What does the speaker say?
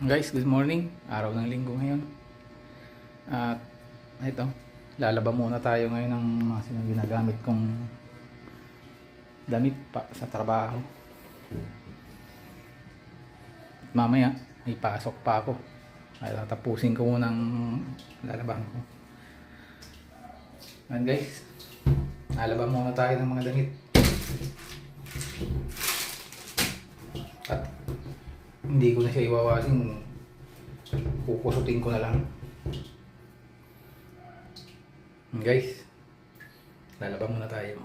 Guys, good morning. Araw ng linggo ngayon. At ito, lalaba muna tayo ngayon ng mga ginagamit kong damit pa sa trabaho. At mamaya, may pasok pa ako. Ay tatapusin ko munang lalabahan ko. Ayan guys, lalaba muna tayo ng mga damit. At hindi ko na siya iwawasin, pupusutin ko na lang. Guys, lalaba muna tayo.